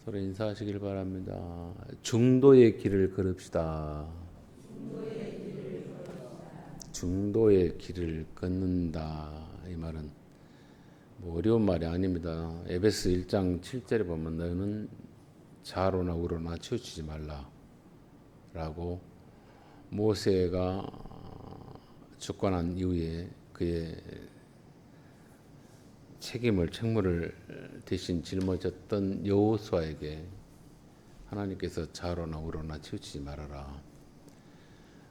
서로 인사하시길 바랍니다. 중도의 길을 걸읍시다. 중도의 길을 걷는다. 이 말은 뭐 어려운 말이 아닙니다. 에베소 1장 7절에 보면 너는 좌로나 우로나 치우치지 말라 라고 모세가 죽고 난 이후에 그의 책무를 대신 짊어졌던 여호수아에게 하나님께서 좌로나 우로나 치우치지 말아라.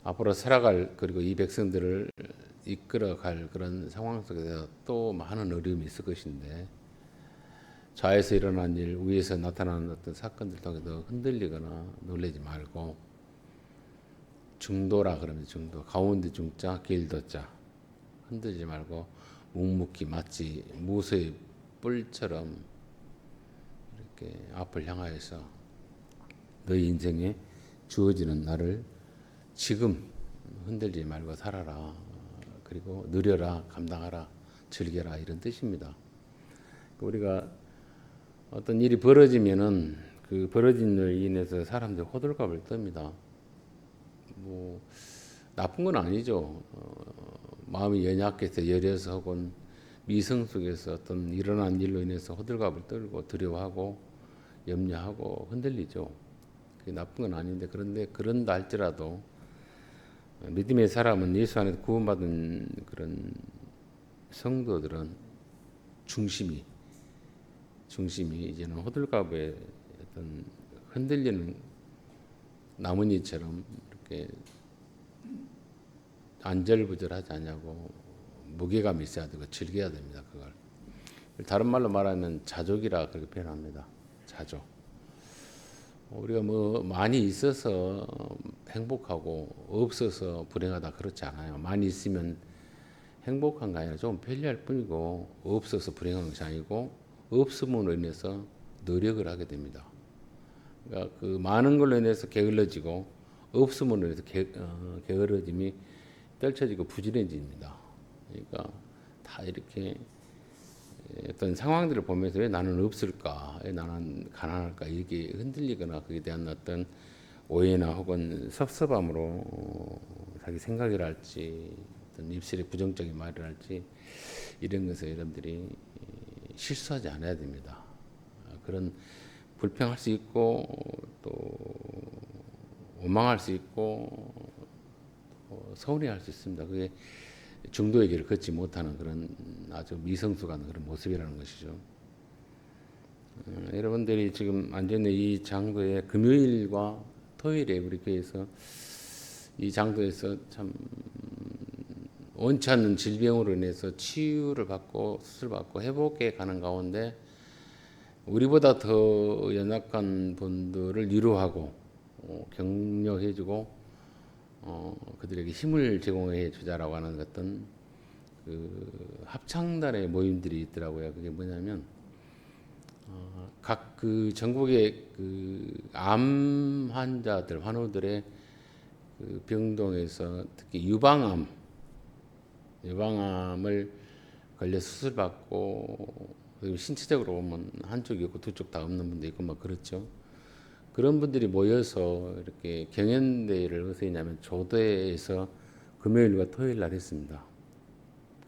앞으로 살아갈 그리고 이 백성들을 이끌어갈 그런 상황 속에서 또 많은 어려움이 있을 것인데 좌에서 일어난 일, 위에서 나타나는 어떤 사건들 통해서 흔들리거나 놀라지 말고 중도라 그러면 중도, 가운데 중자, 길도자 흔들지 말고 묵묵히 마치 무소의 뿔처럼 이렇게 앞을 향하여서 너희 인생에 주어지는 날을 지금 흔들지 말고 살아라. 그리고 누려라, 감당하라, 즐겨라 이런 뜻입니다. 우리가 어떤 일이 벌어지면은 그 벌어진 일로 인해서 사람들이 호들갑을 떱니다. 뭐 나쁜 건 아니죠. 마음이 연약해서 여려서 혹은 미성 속에서 어떤 일어난 일로 인해서 호들갑을 떨고 두려워하고 염려하고 흔들리죠. 그게 나쁜 건 아닌데 그런데 그런다 할지라도 믿음의 사람은 예수 안에서 구원받은 그런 성도들은 중심이 이제는 호들갑에 어떤 흔들리는 나뭇잎처럼 이렇게 안절부절하지 않냐고 무게감이 있어야 되고 즐겨야 됩니다. 그걸 다른 말로 말하면 자족이라 그렇게 표현합니다. 자족. 우리가 뭐 많이 있어서 행복하고 없어서 불행하다 그렇지 않아요. 많이 있으면 행복한 게 아니라 좀 편리할 뿐이고 없어서 불행한 것이 아니고 없음으로 인해서 노력을 하게 됩니다. 그러니까 그 많은 걸로 인해서 게을러지고 없음으로 인해서 게으러짐이 떨쳐지고 부지런해집니다. 그러니까 다 이렇게 어떤 상황들을 보면서 왜 나는 없을까, 왜 나는 가난할까 이게 흔들리거나 그에 대한 어떤 오해나 혹은 섭섭함으로 자기 생각이라 할지 어떤 입술에 부정적인 말을 할지 이런 것을 여러분들이 실수하지 않아야 됩니다. 그런 불평할 수 있고 또 원망할 수 있고 서운해할 수 있습니다. 그게 중도의 길을 걷지 못하는 그런 아주 미성숙한 그런 모습이라는 것이죠. 여러분들이 지금 앉아있는 이 장소에 금요일과 토요일에 우리 교회에서 이 장소에서 참 원치 않는 질병으로 인해서 치유를 받고 수술받고 회복해 가는 가운데 우리보다 더 연약한 분들을 위로하고 격려해주고 그들에게 힘을 제공해 주자라고 하는 어떤 그 합창단의 모임들이 있더라고요. 그게 뭐냐면 각 그 전국의 그 암 환자들 환우들의 그 병동에서 특히 유방암을 걸려 수술받고 신체적으로 보면 한쪽이 있고 두 쪽 다 없는 분도 있고 뭐 그렇죠. 그런 분들이 모여서 이렇게 경연대회를 어디서 했냐면 조대에서 금요일과 토요일 날 했습니다.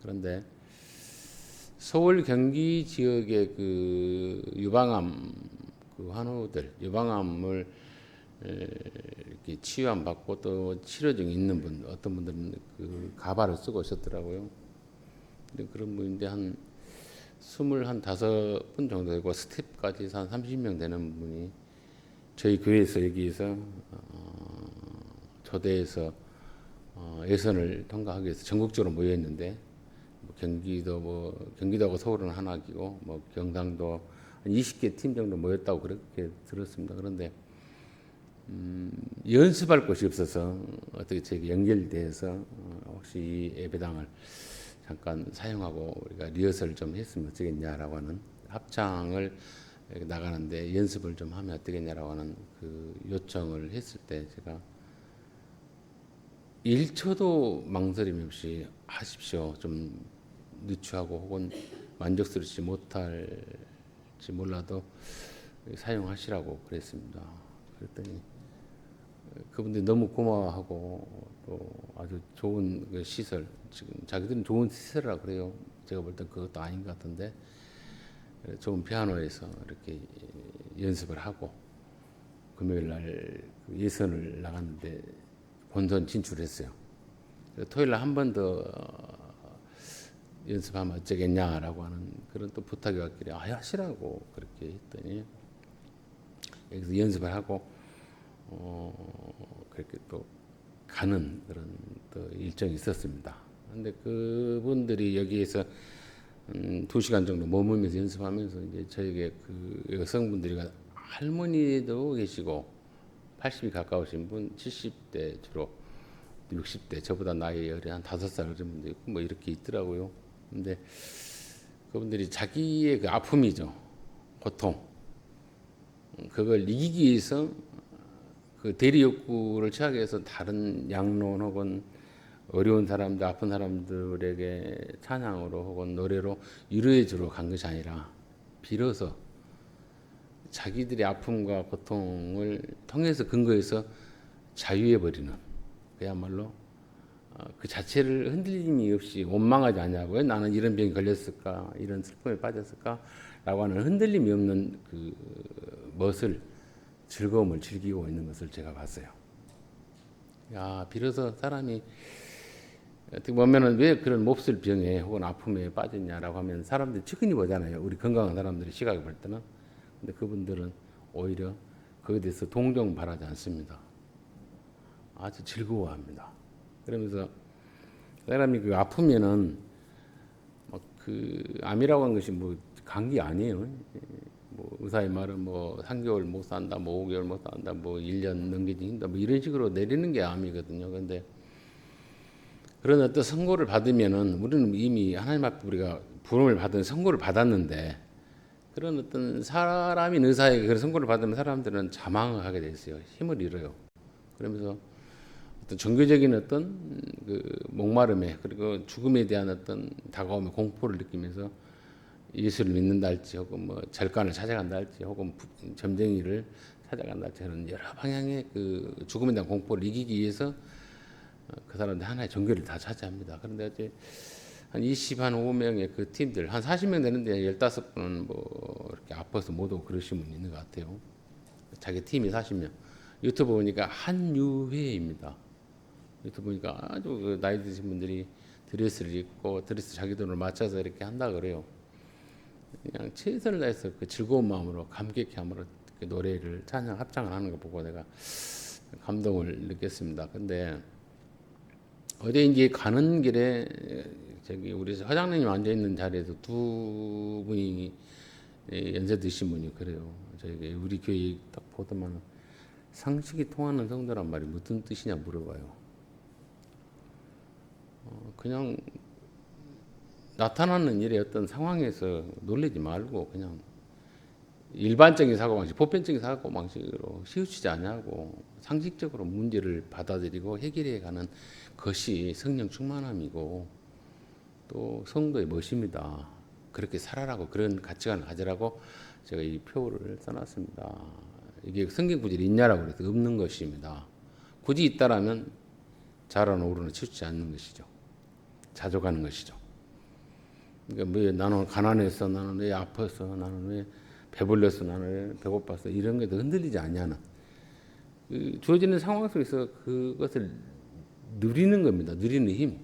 그런데 서울 경기 지역의 그 유방암 그 환우들 유방암을 이렇게 치유함 받고 또 치료 중에 있는 분 어떤 분들은 그 가발을 쓰고 오셨더라고요. 근데 그런 분인데 한 25분 정도 되고 스텝까지 한 30명 되는 분이 저희 교회에서 여기에서 조대에서 예선을 통과하기 위해서 전국적으로 모였는데 경기도하고 서울은 하나이고 뭐 경상도 한 20개 팀 정도 모였다고 그렇게 들었습니다. 그런데 연습할 곳이 없어서 어떻게 저에게 연결돼서 혹시 이 예배당을 잠깐 사용하고 우리가 리허설을 좀 했으면 어떻겠냐라고 하는 합창을 나가는데 연습을 좀 하면 어떻겠냐라고 하는 그 요청을 했을 때 제가 1초도 망설임 없이 하십시오. 좀 누추하고 혹은 만족스럽지 못할지 몰라도 사용하시라고 그랬습니다. 그랬더니 그분들이 너무 고마워하고 또 아주 좋은 그 시설, 지금 자기들은 좋은 시설이라 그래요. 제가 볼 땐 그것도 아닌 것 같은데 좋은 피아노에서 이렇게 연습을 하고 금요일 날 예선을 나갔는데 본선 진출했어요. 토요일 날 한 번 더 연습하면 어쩌겠냐라고 하는 그런 또 부탁이 왔길래 하시라고 그렇게 했더니 여기서 연습을 하고 그렇게 또 가는 그런 또 일정이 있었습니다. 근데 그분들이 여기에서 2시간 정도 머물면서 연습하면서 이제 저에게 그 여성분들이 할머니도 계시고 80이 가까우신 분, 70대 주로 60대 저보다 나이 어린 한 5살 어린 분도 있고 뭐 이렇게 있더라고요. 근데 그분들이 자기의 그 아픔이죠. 고통. 그걸 이기기 위해서 그 대리 욕구를 취하기 위해서 다른 양론 혹은 어려운 사람들, 아픈 사람들에게 찬양으로 혹은 노래로 위로해 주러 간 것이 아니라 빌어서 자기들의 아픔과 고통을 통해서 근거해서 자유해 버리는 그야말로 그 자체를 흔들림이 없이 원망하지 않냐고요. 나는 이런 병이 걸렸을까, 이런 슬픔에 빠졌을까라고 하는 흔들림이 없는 그 멋을 즐거움을 즐기고 있는 것을 제가 봤어요. 야, 비로소 사람이 어떻게 보면은 왜 그런 몹쓸 병에 혹은 아픔에 빠졌냐라고 하면 사람들이 측은히 보잖아요. 우리 건강한 사람들이 시각을 볼 때는. 근데 그분들은 오히려 거기에 대해서 동정 바라지 않습니다. 아주 즐거워합니다. 그러면서 사람이 그 아프면은 그 암이라고 하는 것이 뭐 감기 아니에요. 뭐 의사의 말은 뭐 3개월 못 산다, 뭐 5개월 못 산다, 뭐 1년 넘기기 힘들다, 뭐 이런 식으로 내리는 게 암이거든요. 그런데 그런 어떤 선고를 받으면은 우리는 이미 하나님 앞에 우리가 부름을 받은 선고를 받았는데 그런 어떤 사람인 의사에게 그런 선고를 받으면 사람들은 자망을 하게 돼 있어요. 힘을 잃어요. 그러면서 어떤 종교적인 어떤 그 목마름에 그리고 죽음에 대한 어떤 다가오면 공포를 느끼면서 예수를 믿는다 할지 혹은 뭐 절간을 찾아간다 할지 혹은 점쟁이를 찾아간다 할지 그런 여러 방향의 그 죽음에 대한 공포를 이기기 위해서 그 사람들 하나의 종교를 다 차지합니다. 그런데 이제 한 5명의 그 팀들 한 40명 되는데 15분은 뭐 이렇게 아파서 못 오고 그러신 분 있는 것 같아요. 자기 팀이 40명. 유튜브 보니까 한유회입니다. 유튜브 보니까 아주 그 나이 드신 분들이 드레스를 입고 드레스 자기 돈을 맞춰서 이렇게 한다 그래요. 그냥 최선을 다해서 그 즐거운 마음으로 감격함으로 그 노래를 찬양 합창을 하는 거 보고 내가 감동을 느꼈습니다. 근데 어제 이제 가는 길에 저기 우리 사장님이 앉아 있는 자리에서 두 분이 연세 드신 분이 그래요. 저희 우리 교회 딱 보더만 상식이 통하는 성도란 말이 무슨 뜻이냐 물어봐요. 그냥 나타나는 일의 어떤 상황에서 놀라지 말고 그냥 일반적인 사고방식, 보편적인 사고방식으로 치우치지 않냐고 상식적으로 문제를 받아들이고 해결해가는 것이 성령 충만함이고 또 성도의 멋입니다. 그렇게 살아라고 그런 가치관을 가지라고 제가 이 표를 써놨습니다. 이게 성경 구절이 있냐라고 그래서 없는 것입니다. 굳이 있다라면 자라는 오르는 치우치지 않는 것이죠. 자족하는 것이죠. 그러니까 왜 나는 가난해서, 나는 왜 아파서, 나는 왜 배불렸어, 나는 왜 배고팠어 이런 것도 흔들리지 않냐는 그 주어지는 상황 속에서 그것을 누리는 겁니다. 누리는 힘,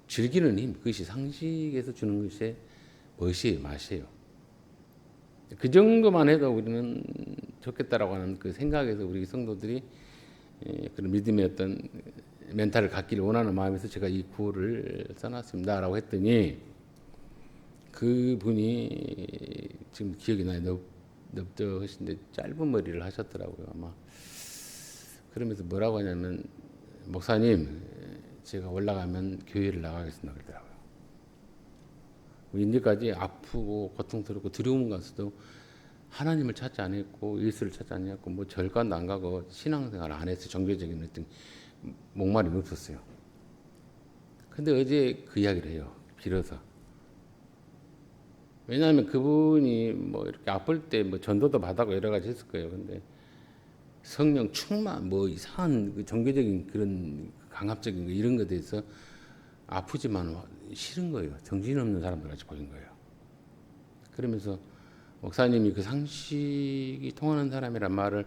즐기는 힘, 그것이 상식에서 주는 것이 멋이에요, 맛이에요. 그 정도만 해도 우리는 좋겠다라고 하는 그 생각에서 우리 성도들이 그런 믿음의 어떤 멘탈을 갖기를 원하는 마음에서 제가 이 구호를 써놨습니다라고 했더니 그분이 지금 기억이 나요. 넓적하신데 짧은 머리를 하셨더라고요. 아마 그러면서 뭐라고 하냐면 목사님 제가 올라가면 교회를 나가겠습니다 그러더라고요. 이제까지 아프고 고통스럽고 두려운 가서도 하나님을 찾지 않았고 예수를 찾지 않았고 뭐 절간도 안 가고 신앙생활 안 해서 종교적인 어떤 목마름이 없었어요. 근데 어제 그 이야기를 해요. 빌어서 왜냐하면 그분이 뭐 이렇게 아플 때 뭐 전도도 받았고 여러 가지 했을 거예요. 근데 성령 충만 뭐 이상한 그 종교적인 그런 강압적인 거 이런 것에 대해서 아프지만 싫은 거예요. 정신없는 사람들 같이 보인 거예요. 그러면서 목사님이 그 상식이 통하는 사람이란 말을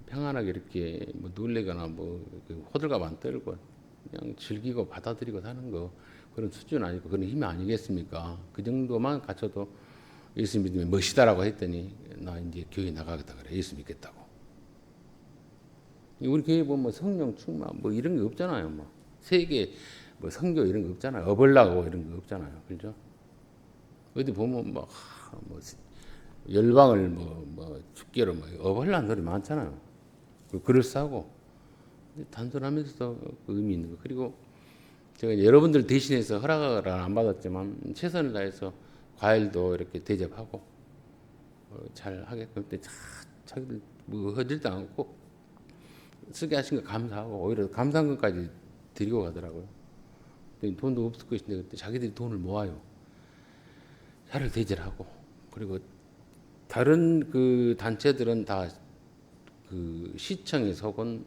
평안하게 이렇게 뭐 놀래거나 뭐 호들갑 안 떨고 그냥 즐기고 받아들이고 사는 거 그런 수준 아니고 그런 힘이 아니겠습니까? 그 정도만 갖춰도 예수 믿으면 멋이다라고 했더니 나 이제 교회 나가겠다 그래. 예수 믿겠다고. 우리 교회 보면 성령 충만 뭐 이런 게 없잖아요. 뭐 세계 뭐 선교 이런 거 없잖아요. 업을라고 이런 거 없잖아요. 그렇죠? 어디 보면 뭐 열방을 뭐 축계로 뭐 업을라는 소리 많잖아요. 그럴싸하고 단순하면서도 의미 있는 거. 그리고 제가 여러분들 대신해서 허락을 안 받았지만 최선을 다해서 과일도 이렇게 대접하고 잘 하게끔 때 자기들 뭐 허들도 않고 쓰게 하신 거 감사하고 오히려 감사한 것까지 드리고 가더라고요. 돈도 없을 것인데 그때 자기들이 돈을 모아요. 차를 대절하고 그리고 다른 그 단체들은 다 그 시청에서 혹은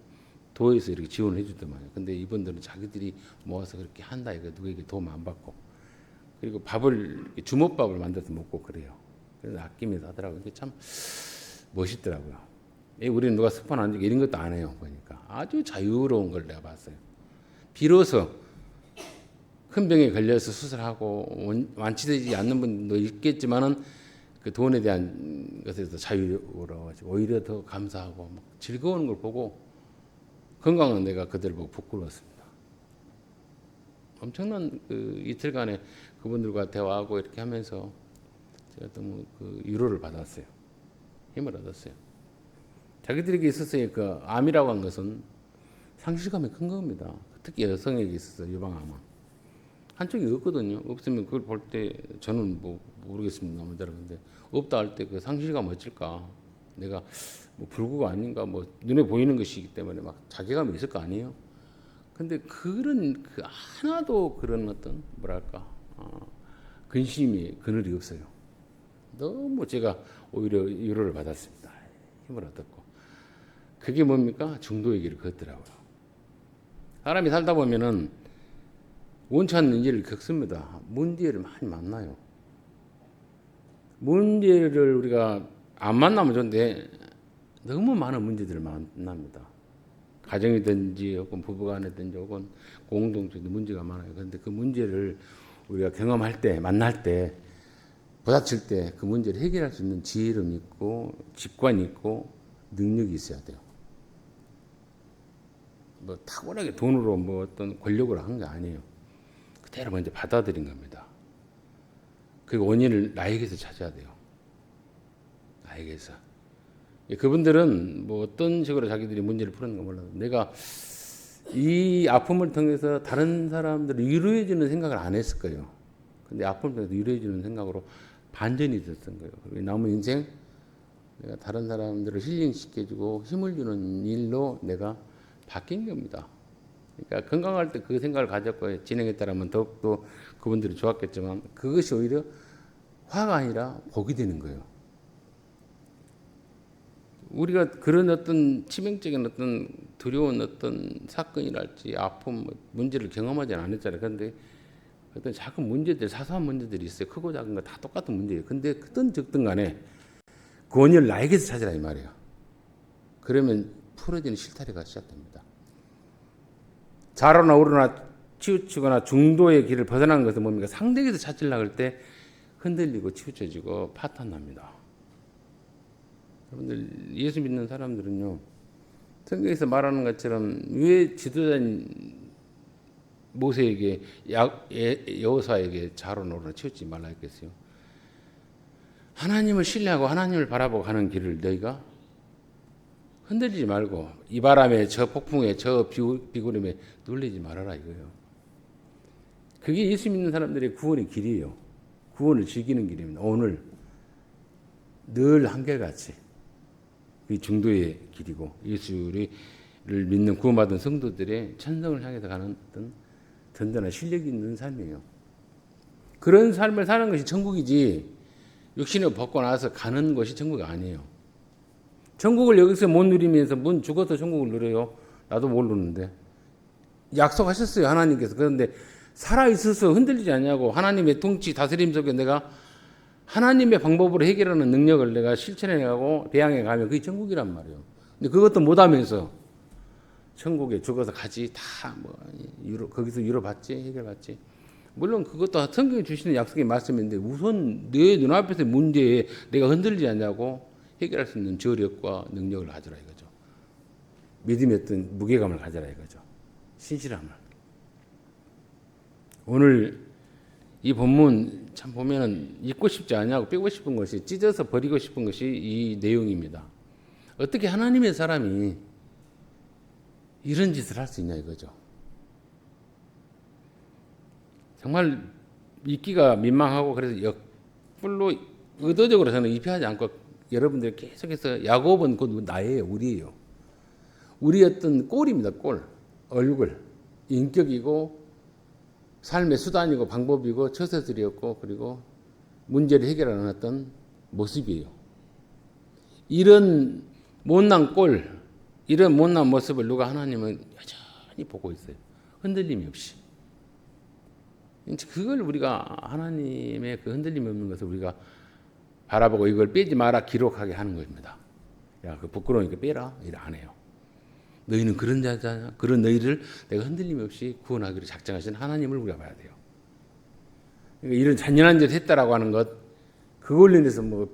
도에서 이렇게 지원을 해주더만요. 근데 이분들은 자기들이 모아서 그렇게 한다 이거 누구에게 도움 안 받고 그리고 밥을 주먹밥을 만들어서 먹고 그래요. 그래서 아끼면서 하더라고요. 이게 참 멋있더라고요. 우리는 누가 스폰 안 주고 이런 것도 안 해요. 보니까 아주 자유로운 걸 내가 봤어요. 비로소 큰 병에 걸려서 수술하고 완치되지 않는 분도 있겠지만은 그 돈에 대한 것에서 자유로워가지고 오히려 더 감사하고 막 즐거운 걸 보고 건강한 내가 그들 보고 부끄러웠습니다. 엄청난 그 이틀간에 그분들과 대화하고 이렇게 하면서 제가 너무 그 위로를 받았어요. 힘을 얻었어요. 자기들에게 있어서의 그 암이라고 한 것은 상실감이 큰 겁니다. 특히 여성에게 있어서 유방암은. 한쪽이 없거든요. 없으면 그걸 볼 때 저는 뭐 모르겠습니다. 근데 없다 할 때 그 상실감 어쩔까? 내가 뭐 불구가 아닌가? 뭐 눈에 보이는 것이기 때문에 막 자괴감이 있을 거 아니에요. 근데 그런 그 하나도 그런 어떤 뭐랄까 근심이 그늘이 없어요. 너무 제가 오히려 위로를 받았습니다. 힘을 얻었고 그게 뭡니까? 중도의 길을 걷더라고요. 사람이 살다 보면은 원치 않는 일을 겪습니다. 문제를 많이 만나요. 문제를 우리가 안 만나면 좋은데 너무 많은 문제들을 만납니다. 가정이든지 혹은 부부간이든지 혹은 공동체도 문제가 많아요. 그런데 그 문제를 우리가 경험할 때 만날 때 부닥칠 때 그 문제를 해결할 수 있는 지혜름 있고 직관이 있고 능력이 있어야 돼요. 뭐 탁월하게 돈으로 뭐 어떤 권력으로 한 게 아니에요. 그대로 먼저 받아들인 겁니다. 그 원인을 나에게서 찾아야 돼요. 나에게서. 그분들은 뭐 어떤 식으로 자기들이 문제를 푸는가 몰라도 내가 이 아픔을 통해서 다른 사람들을 위로해주는 생각을 안 했을 거예요. 근데 아픔을 통해서 위로해주는 생각으로 반전이 됐던 거예요. 그리고 남은 인생 내가 다른 사람들을 힐링시켜주고 힘을 주는 일로 내가 바뀐 겁니다. 그러니까 건강할 때 그 생각을 가졌고 진행했다라면 더욱더 그분들이 좋았겠지만 그것이 오히려 화가 아니라 복이 되는 거예요. 우리가 그런 어떤 치명적인 어떤 두려운 어떤 사건이랄지 아픔, 문제를 경험하지 않았잖아요. 그런데 어떤 작은 문제들, 사소한 문제들이 있어요. 크고 작은 거 다 똑같은 문제예요. 근데 크든 적든 간에 그 원인을 나에게서 찾으라 이 말이에요. 그러면 풀어지는 실타래가 시작됩니다. 자로나 우로나 치우치거나 중도의 길을 벗어난 것은 뭡니까? 상대에게서 찾으려고 할 때 흔들리고 치우쳐지고 파탄납니다. 여러분들 예수 믿는 사람들은요. 성경에서 말하는 것처럼 왜 지도자인 모세에게 여호수아에게 자로나 우로나 치우치지 말라 했겠어요? 하나님을 신뢰하고 하나님을 바라보고 가는 길을 너희가 흔들리지 말고 이 바람에 저 폭풍에 저 비구름에 눌리지 말아라 이거예요. 그게 예수 믿는 사람들의 구원의 길이에요. 구원을 즐기는 길입니다. 오늘 늘 한결같이 이 중도의 길이고 예수를 믿는 구원받은 성도들의 천성을 향해서 가는 어떤 든든한 실력이 있는 삶이에요. 그런 삶을 사는 것이 천국이지 육신을 벗고 나서 가는 것이 천국이 아니에요. 천국을 여기서 못 누리면서 뭔 죽어서 천국을 누려요? 나도 모르는데. 약속하셨어요, 하나님께서. 그런데 살아있어서 흔들리지 않냐고. 하나님의 통치 다스림 속에 내가 하나님의 방법으로 해결하는 능력을 내가 실천해가고 대항해 가면 그게 천국이란 말이에요. 근데 그것도 못하면서 천국에 죽어서 가지 다뭐 거기서 위로받지 해결받지. 물론 그것도 성경이 주시는 약속의 말씀인데 우선 내 눈앞에서 문제에 내가 흔들리지 않냐고 해결할 수 있는 저력과 능력을 가져라 이거죠. 믿음의 어떤 무게감을 가져라 이거죠. 신실함을. 오늘 이 본문 참 보면은 잊고 싶지 않냐고 빼고 싶은 것이 찢어서 버리고 싶은 것이 이 내용입니다. 어떻게 하나님의 사람이 이런 짓을 할 수 있냐 이거죠. 정말 믿기가 민망하고 그래서 역불로 의도적으로 저는 입회하지 않고 여러분들 계속해서 야곱은 곧 나예요. 우리예요. 우리 어떤 꼴입니다. 꼴. 얼굴. 인격이고 삶의 수단이고 방법이고 처세들이었고 그리고 문제를 해결하는 어떤 모습이에요. 이런 못난 꼴, 이런 못난 모습을 누가 하나님은 여전히 보고 있어요. 흔들림이 없이. 그걸 우리가 하나님의 그 흔들림이 없는 것을 우리가 바라보고 이걸 빼지 마라 기록하게 하는 겁니다. 야, 그 부끄러우니까 빼라. 이래 안 해요. 너희는 그런 자잖아. 그런 너희를 내가 흔들림 없이 구원하기로 작정하신 하나님을 우리가 봐야 돼요. 그러니까 이런 잔인한 짓을 했다라고 하는 것, 그걸로 인해서 뭐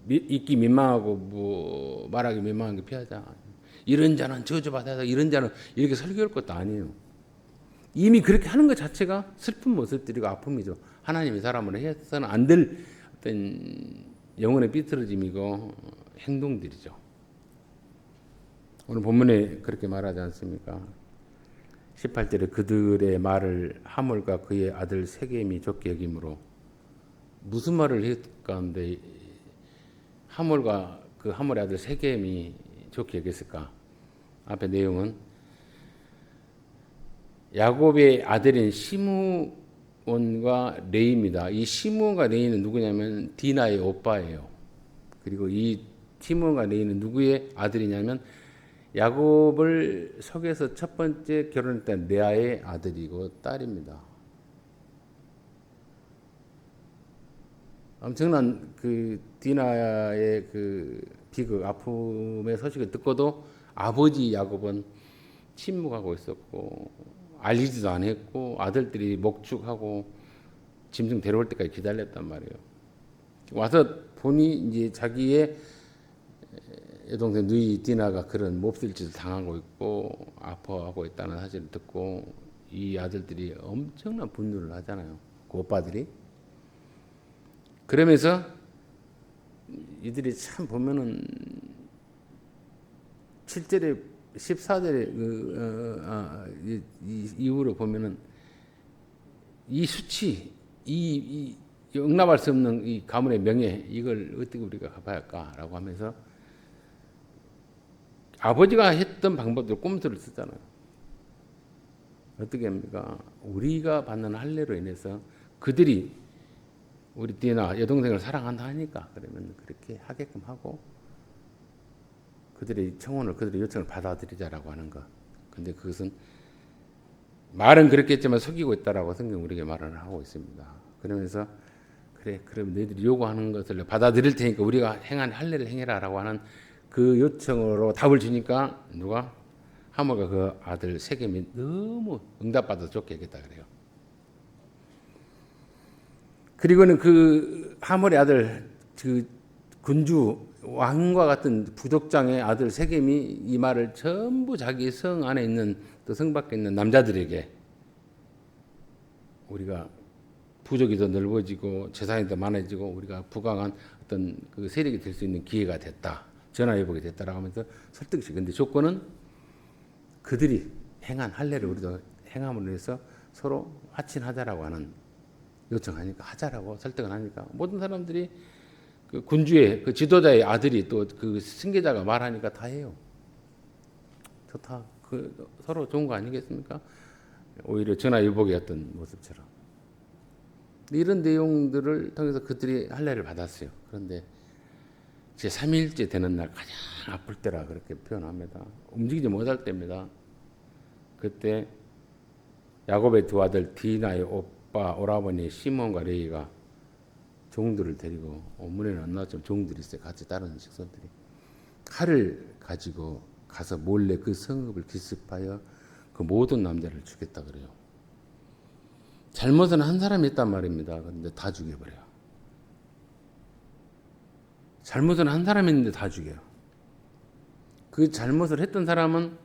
잊기 민망하고 뭐 말하기 민망한 게 피하자. 이런 자는 저주받아야 돼. 이런 자는 이렇게 설교할 것도 아니에요. 이미 그렇게 하는 것 자체가 슬픈 모습들이고 아픔이죠. 하나님의 사람으로 해서는 안 될 어떤 영혼의 삐뚤어짐이고 행동들이죠. 오늘 본문에 그렇게 말하지 않습니까? 18절에 그들의 말을 하몰과 그의 아들 세겜이 좋게 여김으로 무슨 말을 했가운데 하몰과 그 하몰의 아들 세겜이 좋게 여겼을까? 앞에 내용은 야곱의 아들인 시므온과 레이입니다. 이 시므온과 레이는 누구냐면 디나의 오빠예요. 그리고 이 시므온과 레이는 누구의 아들이냐면 야곱을 속에서 첫 번째 결혼했던 레아의 아들이고 딸입니다. 엄청난 그 디나의 그 비극, 아픔의 소식을 듣고도 아버지 야곱은 침묵하고 있었고 알리지도 않았고 아들들이 목축하고 짐승 데려올 때까지 기다렸단 말이에요. 와서 보니 이제 자기의 여동생 누이 디나가 그런 몹쓸 짓을 당하고 있고 아파하고 있다는 사실을 듣고 이 아들들이 엄청난 분노를 하잖아요. 그 오빠들이. 그러면서 이들이 참 보면은 7절에 14절에 이후로 보면은 이 수치, 이 용납할 수 없는 이 가문의 명예 이걸 어떻게 우리가 갚아야 할까라고 하면서 아버지가 했던 방법대로 꼼수를 쓰잖아요. 어떻게 합니까? 우리가 받는 할례로 인해서 그들이 우리 디나 여동생을 사랑한다 하니까 그러면 그렇게 하게끔 하고 그들의 청혼을 그들의 요청을 받아들이자라고 하는 것. 근데 그것은 말은 그렇게 했지만 속이고 있다라고 성경 우리에게 말을 하고 있습니다. 그러면서 그래 그럼 너희들이 요구하는 것을 받아들일 테니까 우리가 행한 할례를 행해라라고 하는 그 요청으로 답을 주니까 누가 하모가 그 아들 세겜이 너무 응답받아서 좋게 하겠다 그래요. 그리고는 그 하몰의 아들 그 군주 왕과 같은 부족장의 아들 세겜이 이 말을 전부 자기 성 안에 있는 또 성 밖에 있는 남자들에게 우리가 부족이 더 넓어지고 재산이 더 많아지고 우리가 부강한 어떤 그 세력이 될 수 있는 기회가 됐다. 전화해보게 됐다라고 하면서 설득시. 근데 조건은 그들이 행한 할례를 우리도 행함으로 해서 서로 화친하자라고 하는 요청하니까 하자라고 설득을 하니까 모든 사람들이 그 군주의 그 지도자의 아들이 또 그 승계자가 말하니까 다 해요. 좋다. 그 서로 좋은 거 아니겠습니까? 오히려 전화위복의 어떤 모습처럼. 이런 내용들을 통해서 그들이 할례를 받았어요. 그런데 제 3일째 되는 날 가장 아플 때라 그렇게 표현합니다. 움직이지 못할 때입니다. 그때 야곱의 두 아들 디나의 오빠 오라버니 시몬과 레이가 종들을 데리고, 원문에는 안 나왔지만 종들이 있어요. 같이 다른 식선들이 칼을 가지고 가서 몰래 그 성읍을 기습하여 그 모든 남자를 죽였다 그래요. 잘못은 한 사람이 있단 말입니다. 그런데 다 죽여버려요. 잘못은 한 사람이 있는데 다 죽여요. 그 잘못을 했던 사람은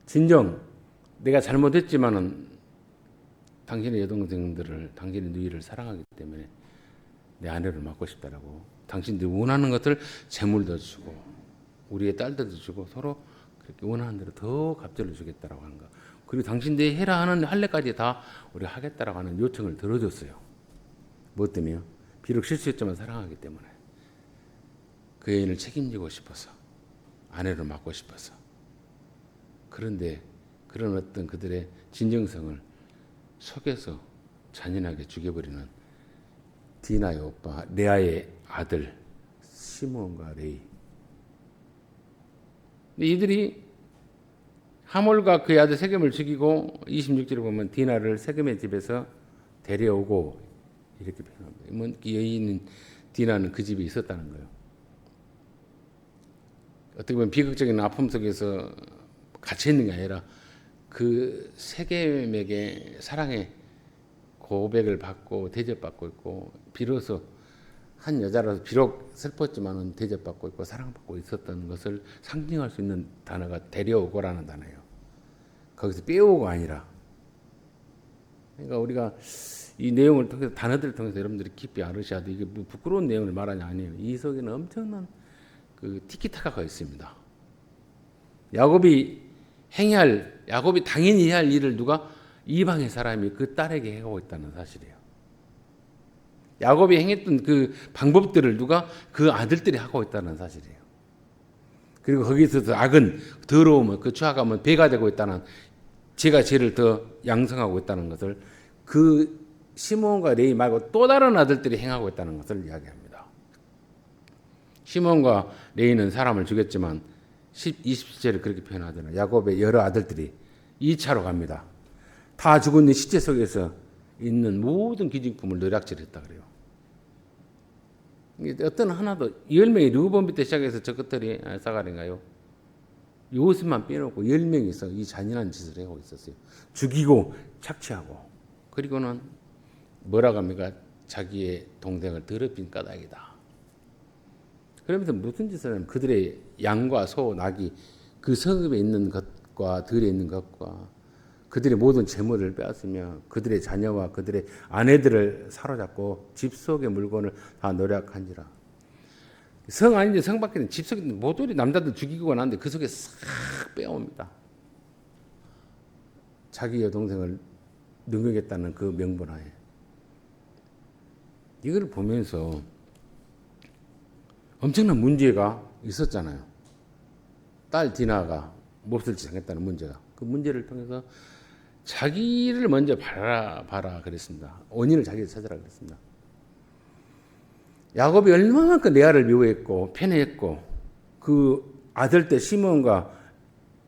진정 내가 잘못했지만은 당신의 여동생들을, 당신의 누이를 사랑하기 때문에 내 아내를 맡고 싶다라고, 당신들이 원하는 것들 재물도 주고 우리의 딸들도 주고 서로 그렇게 원하는 대로 더 갑절을 주겠다라고 하는 거. 그리고 당신들이 해라 하는 할례까지 다 우리가 하겠다라고 하는 요청을 들어줬어요. 무엇 때문에요? 비록 실수했지만 사랑하기 때문에, 그 여인을 책임지고 싶어서, 아내를 맡고 싶어서. 그런데 그런 어떤 그들의 진정성을 속여서 잔인하게 죽여버리는 디나의 오빠 레아의 아들 시몬과 레이. 근데 이들이 하몰과 그의 아들 세겜을 죽이고, 26절에 보면 디나를 세겜의 집에서 데려오고 이렇게 표현합니다. 이 여인 디나는 그 집에 있었다는 거예요. 어떻게 보면 비극적인 아픔 속에서 갇혀 있는 게 아니라 그 세겜에게 사랑의 고백을 받고 대접받고 있고, 비로소 한 여자라서 비록 슬펐지만은 대접받고 있고 사랑받고 있었던 것을 상징할 수 있는 단어가 데려오고라는 단어예요. 거기서 빼오고가 아니라. 그러니까 우리가 이 내용을 통해서, 단어들을 통해서 여러분들이 깊이 알으셔야 돼. 이게 뭐 부끄러운 내용을 말하냐 아니에요. 이 속에는 엄청난 그 티키타카가 있습니다. 야곱이 당연히 해야 할 일을 누가, 이방의 사람이 그 딸에게 해가고 있다는 사실이에요. 야곱이 행했던 그 방법들을 누가, 그 아들들이 하고 있다는 사실이에요. 그리고 거기서 악은, 더러움은, 그 추악함은 배가 되고 있다는, 죄가 죄를 더 양성하고 있다는 것을 그 시몬과 레이 말고 또 다른 아들들이 행하고 있다는 것을 이야기합니다. 시몬과 레이는 사람을 죽였지만 27절에 그렇게 표현하잖아요. 야곱의 여러 아들들이 2차로 갑니다. 다 죽은 시체 속에서 있는 모든 기증품을 노략질했다 그래요. 어떤 하나도, 10명이 르우본부터 시작해서 저 끝들이 사가린가요? 요셉만 빼놓고 10명이서 이 잔인한 짓을 하고 있었어요. 죽이고 착취하고, 그리고는 뭐라고 합니까? 자기의 동생을 더럽힌 까닭이다. 그러면서 무슨 짓을 하냐면 그들의 양과 소, 낙이 그 성읍에 있는 것과 들에 있는 것과 그들의 모든 재물을 빼앗으며 그들의 자녀와 그들의 아내들을 사로잡고 집 속의 물건을 다 노략한지라. 성 아닌데 성 밖에는 집 속에 모조리 남자들 죽이고 나는데 그 속에 싹 빼옵니다. 자기 여동생을 능욕했다는 그 명분하에. 이걸 보면서 엄청난 문제가 있었잖아요. 딸 디나가 몹쓸 짓을 했다는 문제가. 그 문제를 통해서 자기를 먼저 봐라 그랬습니다. 원인을 자기를 찾으라 그랬습니다. 야곱이 얼마만큼 레아를 미워했고 편애했고 그 아들들 시몬과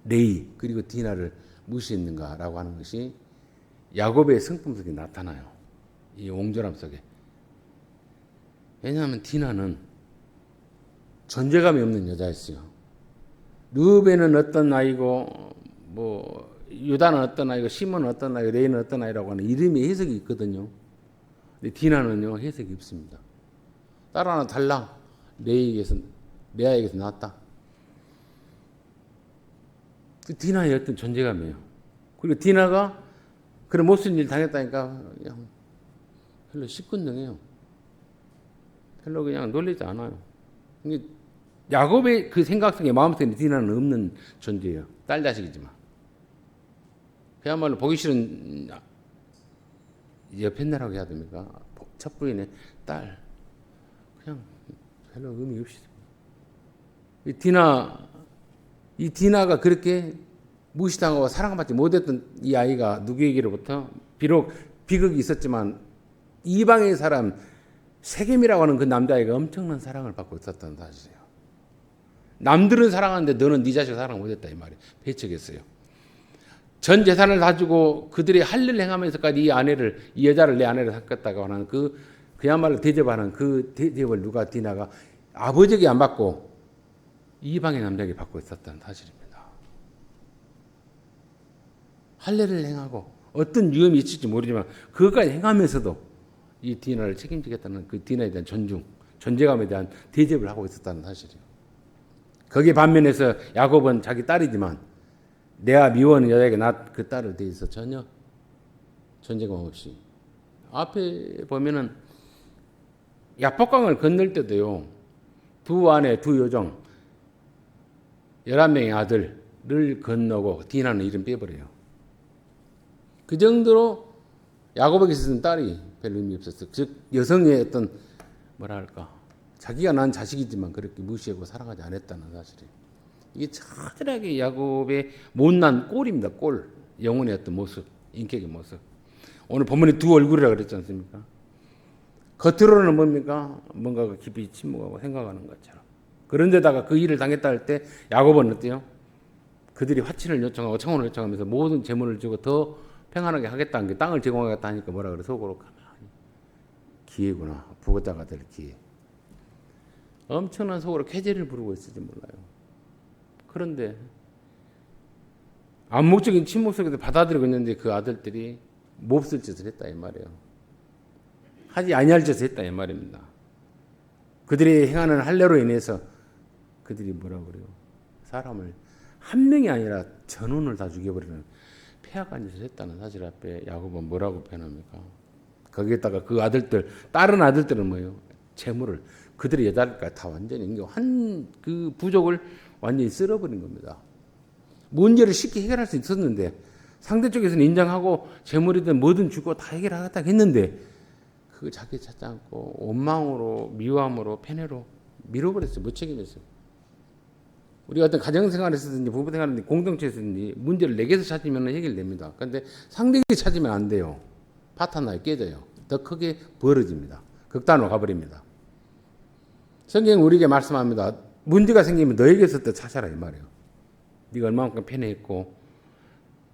레이 그리고 디나를 무시했는가라고 하는 것이 야곱의 성품 속에 나타나요. 이 옹졸함 속에. 왜냐하면 디나는 존재감이 없는 여자였어요. 르우벤은 어떤 아이고 뭐 유다는 어떤 아이고 시몬은 어떤 아이고 레이는 어떤 아이라고 하는 이름이 해석이 있거든요. 근데 디나는요 해석이 없습니다. 딸 하나 달랑 레아에게서 낳았다. 그 디나의 어떤 존재감이에요. 그리고 디나가 그런 못쓴 일 당했다니까 그냥 별로 시큰둥해요. 별로 그냥 놀리지 않아요. 야곱의 그 생각 속에 마음속에 디나는 없는 존재예요. 딸 자식이지만. 그야말로 보기 싫은 여편네라고 해야 됩니까? 첫 부인의 딸. 그냥 별로 의미 없이. 이 디나가 그렇게 무시당하고 사랑받지 못했던 이 아이가 누구에게로부터 비록 비극이 있었지만 이방의 사람 세겜이라고 하는 그 남자애가 엄청난 사랑을 받고 있었다는 사실이에요. 남들은 사랑하는데 너는 네 자식 사랑 못했다 이 말이에요. 배척했어요. 전 재산을 다 주고 그들이 할례를 행하면서까지 이 여자를 내 아내를 삼겠다고 하는 그야말로 대접하는 그 대접을 디나가 아버지에게 안 받고 이방의 남자에게 받고 있었다는 사실입니다. 할례를 행하고 어떤 위험이 있을지 모르지만 그것까지 행하면서도 이 디나를 책임지겠다는 그 디나에 대한 존재감에 대한 대접을 하고 있었다는 사실이에요. 거기에 반면에서 야곱은 자기 딸이지만 내가 미워하는 여자에게 그 딸을 대해서 전혀 존재감 없이 앞에 보면은 야복강을 건널 때도요. 두 아내 두 여종 11명의 아들을 건너고 디나는 이름 빼버려요. 그 정도로 야곱에게 있었던 딸이 별로 의미 없었어요. 즉 여성의 어떤 뭐랄까 자기가 낳은 자식이지만 그렇게 무시하고 사랑하지 않았다는 사실이에요. 이게 처절하게 야곱의 못난 꼴입니다. 꼴. 영혼의 어떤 모습, 인격의 모습. 오늘 본문에 두 얼굴이라고 그랬지 않습니까? 겉으로는 뭡니까? 뭔가 깊이 침묵하고 생각하는 것처럼. 그런데다가 그 일을 당했다 할 때 야곱은 어때요? 그들이 화친을 요청하고 청혼을 요청하면서 모든 재물을 주고 더 평안하게 하겠다는 게 땅을 제공하겠다 하니까 뭐라 그래? 속으로 가만히 기회구나. 부고자가 될 기회. 엄청난 속으로 쾌재를 부르고 있을지 몰라요. 그런데 암묵적인 침묵 속에서 받아들이고 있는데 그 아들들이 몹쓸 짓을 했다 이 말이에요. 하지 아니할 짓을 했다 이 말입니다. 그들이 행하는 할례로 인해서 그들이 뭐라고 그래요? 사람을 한 명이 아니라 전원을 다 죽여버리는 폐악한 짓을 했다는 사실 앞에 야곱은 뭐라고 표현합니까? 거기에다가 그 아들들, 다른 아들들은 뭐예요? 재물을 그들의 여자들까지 다 완전히 그 부족을 완전히 쓸어버린 겁니다. 문제를 쉽게 해결할 수 있었는데 상대 쪽에서는 인정하고 재물이든 뭐든 주고 다 해결하겠다 했는데 그거 자기 찾지 않고 원망으로 미워함으로 패내로 밀어버렸어요. 무책임했어요. 우리가 어떤 가정생활에서든지 부부생활이든지 공동체에서든지 문제를 내게서 찾으면 해결됩니다. 그런데 상대에게 찾으면 안 돼요. 파탄나게 깨져요. 더 크게 벌어집니다. 극단으로 가버립니다. 성경은 우리에게 말씀합니다. 문제가 생기면 너에게서부터 찾아라 이 말이에요. 네가 얼마만큼 편애했고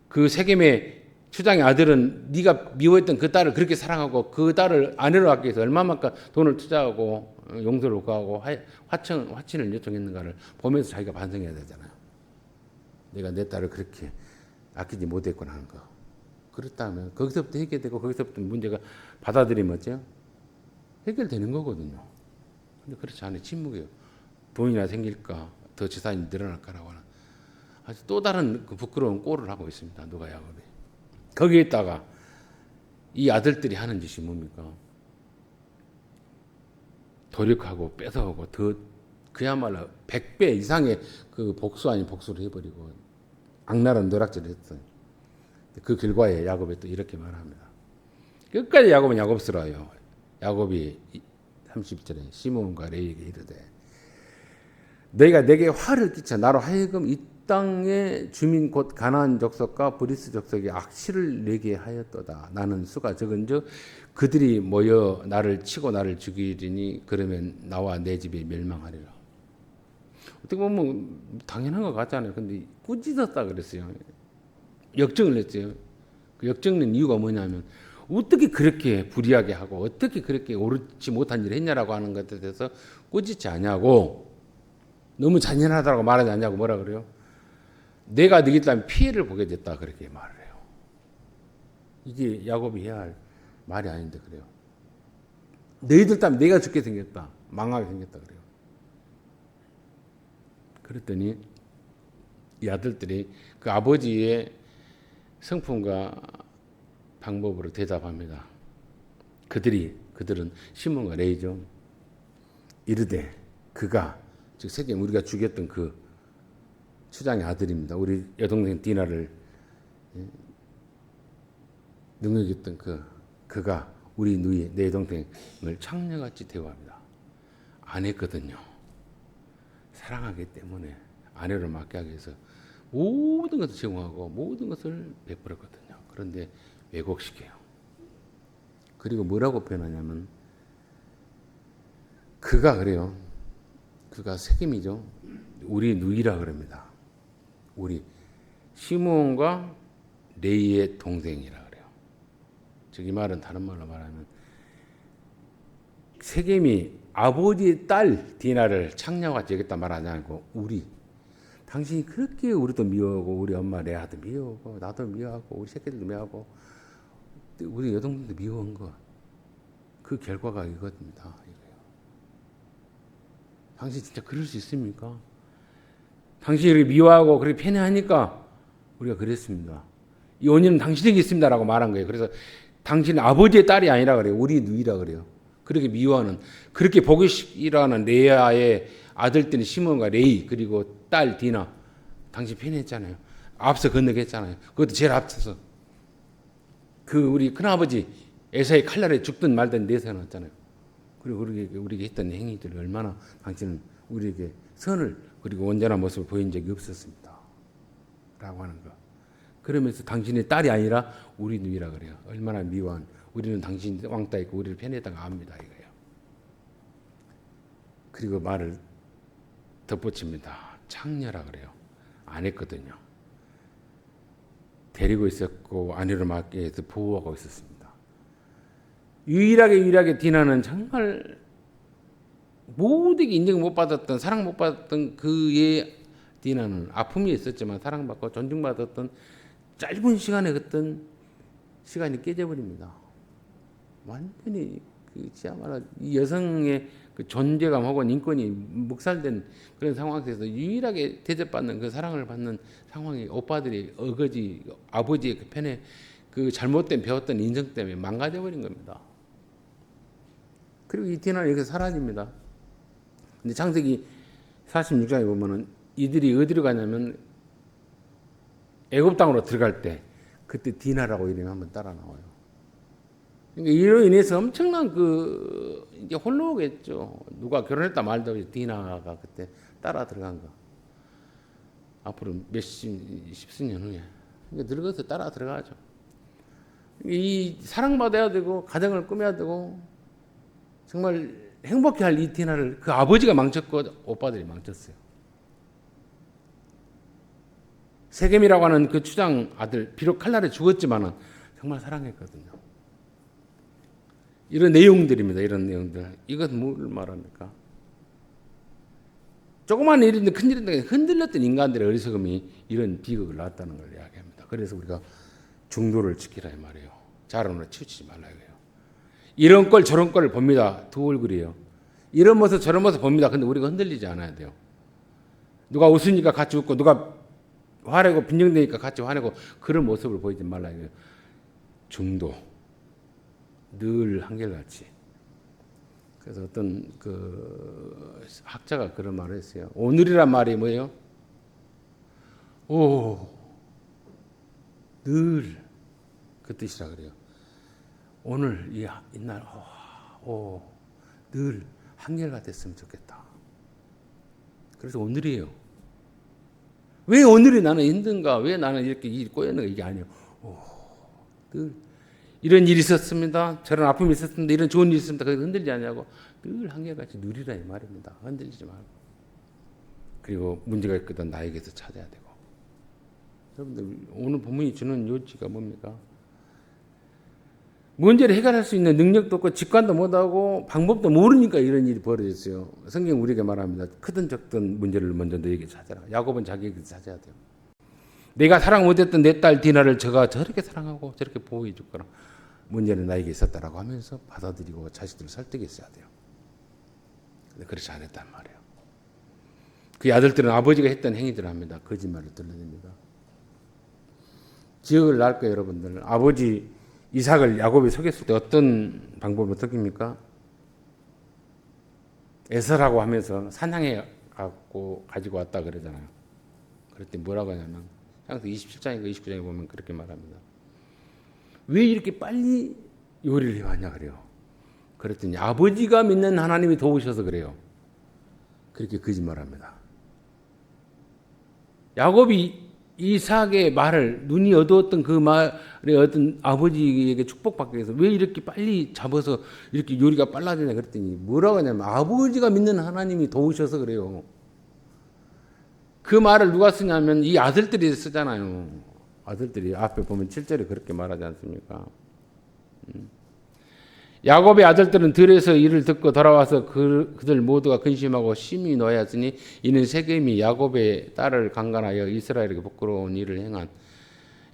그 세겜의 추장의 아들은 네가 미워했던 그 딸을 그렇게 사랑하고 그 딸을 아내로 갖기 위해서 얼마만큼 돈을 투자하고 용서를 구하고 화친을 요청했는가를 보면서 자기가 반성해야 되잖아요. 내가 내 딸을 그렇게 아끼지 못했구나 하는 거. 그렇다면 거기서부터 해결되고 거기서부터 문제가 받아들이면 어째요? 해결되는 거거든요. 근데 그렇지 않아요. 침묵이에요. 돈이나 생길까 더 재산이 늘어날까라고 하는 아주 또 다른 그 부끄러운 꼴을 하고 있습니다. 누가 야곱이. 거기에다가 이 아들들이 하는 짓이 뭡니까? 도륙하고 뺏어오고 더 그야말로 100배 이상의 그 복수 아닌 복수를 해버리고 악랄한 노략질을 했어요. 그 결과에 야곱이 또 이렇게 말합니다. 끝까지 야곱은 야곱스러워요. 야곱이 30절에 시몬과 레이에게 이르되 너희가 내게 화를 끼쳐 나로 하여금 이 땅의 주민 곧 가나안 족속과 브리스 족속의 악취를 내게 하였도다. 나는 수가 적은즉 그들이 모여 나를 치고 나를 죽이리니 그러면 나와 내 집이 멸망하리라. 어떻게 보면 당연한 것 같잖아요. 근데 꾸짖었다 그랬어요. 역정을 했어요. 그 역정낸 이유가 뭐냐면 어떻게 그렇게 불의하게 하고 어떻게 그렇게 옳지 못한 일을 했냐라고 하는 것에 대해서 꾸짖지 않냐고 너무 잔인하다고 말하지 않냐고 뭐라 그래요? 내가 너희 때문에 피해를 보게 됐다 그렇게 말을 해요. 이게 야곱이 해야 할 말이 아닌데 그래요. 너희들 때문에 내가 죽게 생겼다. 망하게 생겼다 그래요. 그랬더니 이 아들들이 그 아버지의 성품과 방법으로 대답합니다. 그들은 시몬과 레이죠. 이르되 그가 즉 세겜 우리가 죽였던 그 추장의 아들입니다. 우리 여동생 디나를 능욕했던 그가 우리 누이 내 여동생을 창녀같이 대우합니다. 안 했거든요. 사랑하기 때문에 아내를 맡게 하기 위해서 모든 것을 제공하고 모든 것을 베풀었거든요. 그런데 왜곡시켜요. 그리고 뭐라고 표현하냐면 그가 그래요. 그가 세겜이죠. 우리 누이라 그럽니다. 우리 시므온과 레이의 동생이라 그래요. 즉 이 말은 다른 말로 말하면 세겜이 아버지의 딸 디나를 창녀같이 여겼다 말하지 않고 우리 당신이 그렇게 우리도 미워하고 우리 엄마 레아도 미워하고 나도 미워하고 우리 새끼들도 미워하고 우리 여동생도 미워한 거 그 결과가 이겁니다. 이거예요. 당신 진짜 그럴 수 있습니까? 당신이 이렇게 미워하고 그렇게 편애하니까 우리가 그랬습니다. 이 원인은 당신에게 있습니다라고 말한 거예요. 그래서 당신은 아버지의 딸이 아니라 그래요. 우리 누이라 그래요. 그렇게 미워하는 그렇게 보기 싫어하는 레아의 아들들인 시몬과 레이 그리고 딸 디나 당신 편애했잖아요. 앞서 건너겠잖아요. 그것도 제일 앞서서 그 우리 큰아버지 에사의 칼날에 죽든 말든 내세워놨잖아요. 그리고 우리에게 했던 행위들을 얼마나 당신은 우리에게 선을 그리고 온전한 모습을 보인 적이 없었습니다. 라고 하는 거. 그러면서 당신의 딸이 아니라 우리 누이라 그래요. 얼마나 미워한 우리는 당신 왕따 있고 우리를 편애했다고 압니다. 이거예요. 그리고 말을 덧붙입니다. 창녀라 그래요. 안 했거든요. 데리고 있었고 아내로 맡게 해서 보호하고 있었습니다. 유일하게 디나는 정말 모두에게 인정 못 받았던 사랑 못 받았던 그의 디나는 아픔이 있었지만 사랑받고 존중받았던 짧은 시간에 어떤 시간이 깨져버립니다. 완전히 그야말로 이 여성의 그 존재감 혹은 인권이 묵살된 그런 상황에서 유일하게 대접받는 그 사랑을 받는 상황이 오빠들이 어거지 아버지의 그 편에 그 잘못된 배웠던 인성 때문에 망가져 버린 겁니다. 그리고 이 디나는 여기서 사라집니다. 근데 창세기 46장에 보면은 이들이 어디로 가냐면 애굽 땅으로 들어갈 때 그때 디나라고 이름이 한번 따라 나와요. 그러니까 이로 인해서 엄청난 그 이제 홀로 오겠죠. 누가 결혼했다 말도 디나가 그때 따라 들어간 거. 앞으로 십수년 후에 그러니까 늙어서 따라 들어가죠. 이 사랑받아야 되고 가정을 꾸며야 되고 정말 행복해 할 이 디나를 그 아버지가 망쳤고 오빠들이 망쳤어요. 세겜이라고 하는 그 추장 아들 비록 칼날에 죽었지만은 정말 사랑했거든요. 이런 내용들입니다. 이런 내용들. 이건 뭘 말합니까? 조그만 일인데 큰 일인데 흔들렸던 인간들의 어리석음이 이런 비극을 낳았다는 걸 이야기합니다. 그래서 우리가 중도를 지키라 이 말이에요. 자랑으로 치우치지 말라 이거예요. 이런 꼴 저런 꼴을 봅니다. 두 얼굴이에요. 이런 모습 저런 모습 봅니다. 근데 우리가 흔들리지 않아야 돼요. 누가 웃으니까 같이 웃고 누가 화내고 빈정대니까 같이 화내고 그런 모습을 보이지 말라 이거예요. 중도. 늘 한결같이. 그래서 어떤 그 학자가 그런 말을 했어요. 오늘이란 말이 뭐예요? 늘 그 뜻이라 그래요. 오늘 이날 늘 한결같았으면 좋겠다. 그래서 오늘이에요. 왜 오늘이 나는 힘든가? 왜 나는 이렇게 일이 꼬였는가? 이게 아니에요. 늘 이런 일이 있었습니다. 저런 아픔이 있었습니다. 이런 좋은 일이 있습니다. 그래서 흔들리지 않냐고 늘 한결같이 누리라 이 말입니다. 흔들리지 말고. 그리고 문제가 있거든 나에게서 찾아야 되고. 여러분들 오늘 본문이 주는 요지가 뭡니까? 문제를 해결할 수 있는 능력도 없고 직관도 못하고 방법도 모르니까 이런 일이 벌어졌어요. 성경 우리에게 말합니다. 크든 적든 문제를 먼저 너에게 찾아라. 야곱은 자기에게 찾아야 돼요. 내가 사랑 못했던 내 딸 디나를 저가 저렇게 사랑하고 저렇게 보호해 줄 거라. 문제는 나에게 있었다라고 하면서 받아들이고 자식들을 설득했어야 돼요. 근데 그렇지 않았단 말이에요. 그 아들들은 아버지가 했던 행위들을 합니다. 거짓말을 드러냅니다. 기억을 날 거예요, 여러분들. 아버지 이삭을 야곱이 속였을 때 어떤 방법을 택입니까? 에서라고 하면서 사냥해 가지고 왔다 그러잖아요. 그럴 때 뭐라고 하냐면 창세기 27장인가 29장에 보면 그렇게 말합니다. 왜 이렇게 빨리 요리를 해왔냐 그래요. 그랬더니 아버지가 믿는 하나님이 도우셔서 그래요. 그렇게 거짓말합니다. 야곱이 이삭의 말을 눈이 어두웠던 그 말 그래 어떤 아버지에게 축복받기 위해서 왜 이렇게 빨리 잡아서 이렇게 요리가 빨라지냐 그랬더니 뭐라고 하냐면 아버지가 믿는 하나님이 도우셔서 그래요. 그 말을 누가 쓰냐면 이 아들들이 쓰잖아요. 아들들이 앞에 보면 7절에 그렇게 말하지 않습니까? 야곱의 아들들은 들에서 이를 듣고 돌아와서 그들 모두가 근심하고 심히 노하였으니 이는 세겜이 야곱의 딸을 강간하여 이스라엘에게 부끄러운 일을 행한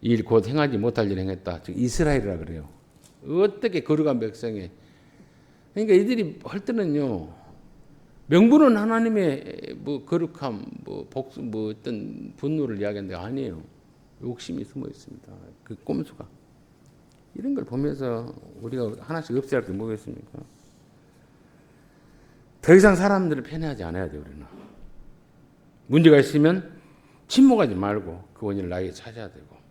일 곧 행하지 못할 일을 행했다. 즉 이스라엘이라 그래요. 어떻게 거룩한 백성에 그러니까 이들이 할 때는요. 명분은 하나님의 뭐 거룩함, 뭐 어떤 분노를 이야기하는데 아니에요. 욕심이 숨어 있습니다. 그 꼼수가. 이런 걸 보면서 우리가 하나씩 없애야 할 게 뭐겠습니까? 더 이상 사람들을 편애하지 않아야 돼요, 우리는. 문제가 있으면 침묵하지 말고 그 원인을 나에게 찾아야 되고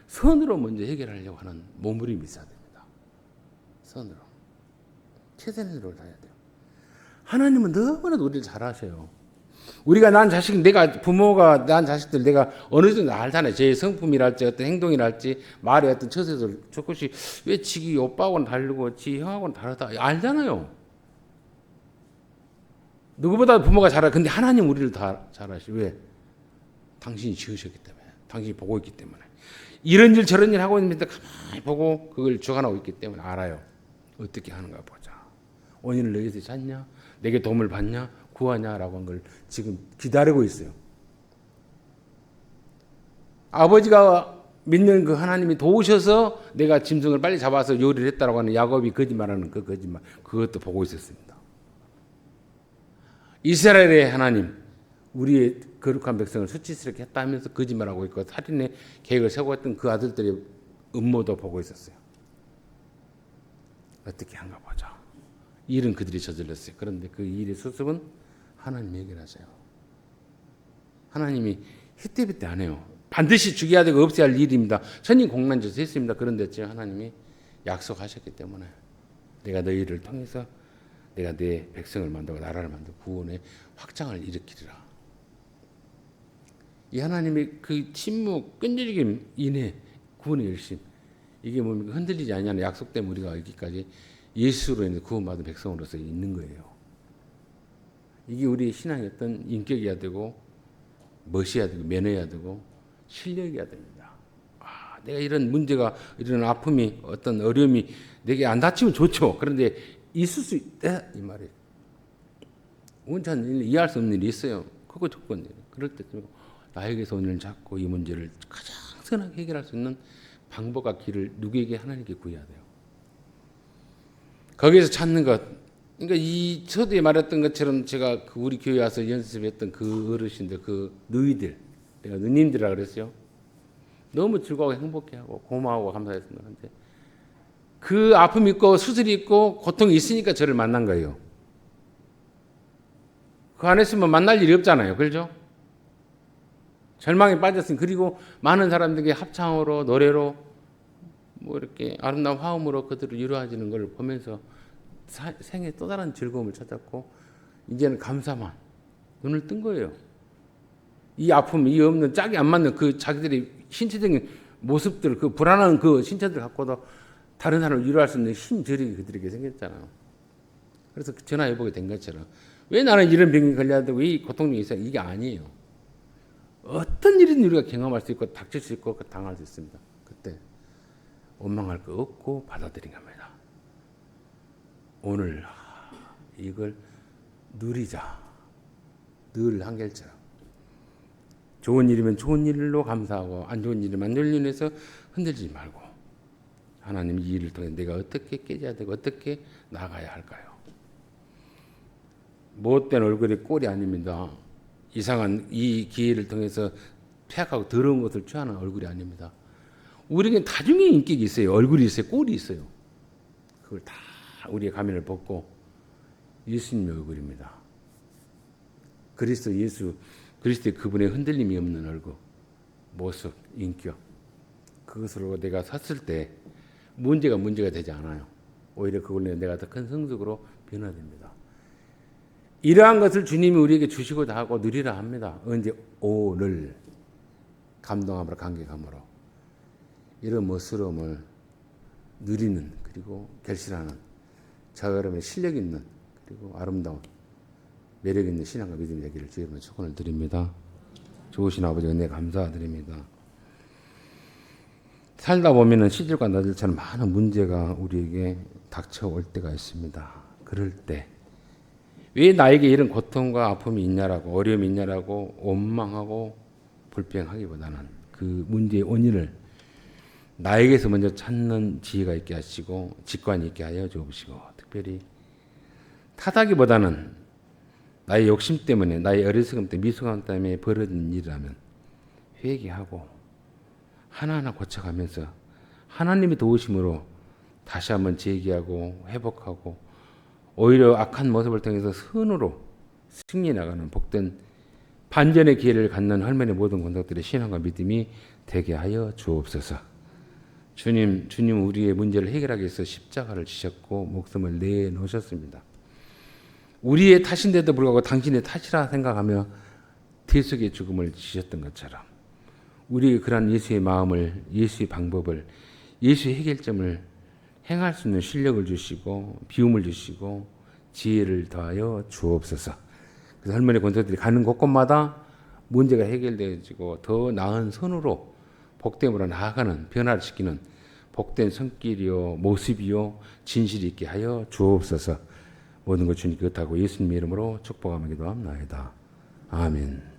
선으로 먼저 해결하려고 하는 몸부림이 있어야 됩니다. 선으로. 최선의 노력을 다해야 돼요. 하나님은 너무나도 우리를 잘 아셔요. 우리가 난 자식, 내가 부모가 난 자식들 내가 어느 정도 알잖아요. 제 성품이랄지 어떤 행동이랄지 말의 어떤 처세들 저것이 왜 지기 오빠하고는 다르고 지 형하고는 다르다 알잖아요. 누구보다 부모가 잘 알아요. 근데 하나님 우리를 다 잘 아시. 왜? 당신이 지으셨기 때문에. 당신이 보고 있기 때문에. 이런 일 저런 일 하고 있는데 가만히 보고 그걸 주관하고 있기 때문에 알아요. 어떻게 하는가 보자. 원인을 너희에서 찾냐? 내게 도움을 받냐? 구하냐라고 한 걸 지금 기다리고 있어요. 아버지가 믿는 그 하나님이 도우셔서 내가 짐승을 빨리 잡아서 요리를 했다라고 하는 야곱이 거짓말하는 그 거짓말 그것도 보고 있었습니다. 이스라엘의 하나님 우리의 거룩한 백성을 수치스럽게 했다 하면서 거짓말하고 있고 살인의 계획을 세우고 있던 그 아들들의 음모도 보고 있었어요. 어떻게 한가 보자. 일은 그들이 저질렀어요. 그런데 그 일의 수습은 하나님이 해결하세요. 하나님이 희때비때 안 해요. 반드시 죽여야 되고 없애야 할 일입니다. 천인공난에서 했습니다. 그런데 지금 하나님이 약속하셨기 때문에 내가 너희를 통해서 내가 내 백성을 만들고 나라를 만들고 구원의 확장을 일으키리라. 이 하나님의 그 침묵, 끈질김, 인해, 구원의 열심 이게 뭡니까? 흔들리지 않냐는 약속 때문에 우리가 여기까지 예수로 인해 구원받은 백성으로서 있는 거예요. 이게 우리 신앙의 어떤 인격이어야 되고 멋이어야 되고 매너여야 되고 실력이어야 됩니다. 내가 이런 문제가 이런 아픔이 어떤 어려움이 내게 안 닥치면 좋죠. 그런데 있을 수 있다 이 말이에요. 원천 이해할 수 없는 일이 있어요. 그거 조건이에요. 그럴 때 나에게서 오늘 잡고 이 문제를 가장 선하게 해결할 수 있는 방법과 길을 누구에게 하나님께 구해야 돼요. 거기에서 찾는 것. 그러니까 이 서두에 말했던 것처럼 제가 우리 교회 와서 연습했던 그 어르신들, 그 너희들, 내가 누님들이라 그랬어요. 너무 즐거워하고 행복해하고 고마워하고 감사했습니다. 그런데 그 아픔이 있고 수술이 있고 고통이 있으니까 저를 만난 거예요. 그 안 했으면 만날 일이 없잖아요. 그렇죠? 절망에 빠졌으니 그리고 많은 사람들에게 합창으로 노래로 뭐 이렇게 아름다운 화음으로 그들을 위로하시는 걸 보면서 생에 또 다른 즐거움을 찾았고 이제는 감사만 눈을 뜬 거예요. 이 아픔, 이 없는 짝이 안 맞는 그 자기들의 신체적인 모습들, 그 불안한 그 신체들 갖고도 다른 사람을 위로할 수 있는 힘저력이 그들에게 생겼잖아요. 그래서 전화해보게 된 것처럼 왜 나는 이런 병이 걸려야 되고 이 고통이 있어요? 이게 아니에요. 어떤 일이든 우리가 경험할 수 있고 닥칠 수 있고 당할 수 있습니다. 그때 원망할 거 없고 받아들인 겁니다. 오늘 이걸 누리자. 늘 한결처럼. 좋은 일이면 좋은 일로 감사하고 안 좋은 일이면 안 좋은 일로 해서 흔들지 말고 하나님 이 일을 통해 내가 어떻게 깨져야 되고 어떻게 나가야 할까요? 못된 얼굴이 꼴이 아닙니다. 이상한 이 기회를 통해서 폐악하고 더러운 것을 취하는 얼굴이 아닙니다. 우리에게 다중의 인격이 있어요. 얼굴이 있어요. 꼴이 있어요. 그걸 다 우리의 가면을 벗고 예수님의 얼굴입니다. 그리스도의 그분의 흔들림이 없는 얼굴, 모습, 인격. 그것으로 내가 섰을 때 문제가 되지 않아요. 오히려 그걸로 내가 더 큰 성숙으로 변화됩니다. 이러한 것을 주님이 우리에게 주시고자 하고 누리라 합니다. 언제? 오늘 감동함으로 감격함으로. 이런 멋스러움을 누리는, 그리고 결실하는 저와 여러분의 실력 있는, 그리고 아름다운 매력 있는 신앙과 믿음이 되기를 주의 이름으로 축원을 드립니다. 좋으신 아버지 은혜 감사드립니다. 살다 보면은 시들과 나들처럼 많은 문제가 우리에게 닥쳐올 때가 있습니다. 그럴 때 왜 나에게 이런 고통과 아픔이 있냐라고, 어려움이 있냐라고 원망하고 불평하기보다는 그 문제의 원인을 나에게서 먼저 찾는 지혜가 있게 하시고 직관이 있게 하여 주옵시고, 특별히 탓하기보다는 나의 욕심 때문에, 나의 어리석음 때문에, 미숙함 때문에 벌어진 일이라면 회개하고 하나하나 고쳐가면서 하나님의 도우심으로 다시 한번 재기하고 회복하고, 오히려 악한 모습을 통해서 선으로 승리해 나가는 복된 반전의 기회를 갖는 할머니 모든 권속들의 신앙과 믿음이 되게 하여 주옵소서. 주님 우리의 문제를 해결하기 위해서 십자가를 지셨고 목숨을 내놓으셨습니다. 우리의 탓인데도 불구하고 당신의 탓이라 생각하며 대속의 죽음을 지셨던 것처럼, 우리 그런 예수의 마음을, 예수의 방법을, 예수의 해결점을 행할 수 있는 실력을 주시고 비움을 주시고 지혜를 더하여 주옵소서. 그래서 할머니 권사들이 가는 곳곳마다 문제가 해결되어지고 더 나은 선으로 복됨으로 나아가는, 변화를 시키는 복된 손길이요 모습이요 진실이 있게 하여 주옵소서. 모든 것 주님께 의탁하고 예수님 이름으로 축복하며 기도합니다. 아멘.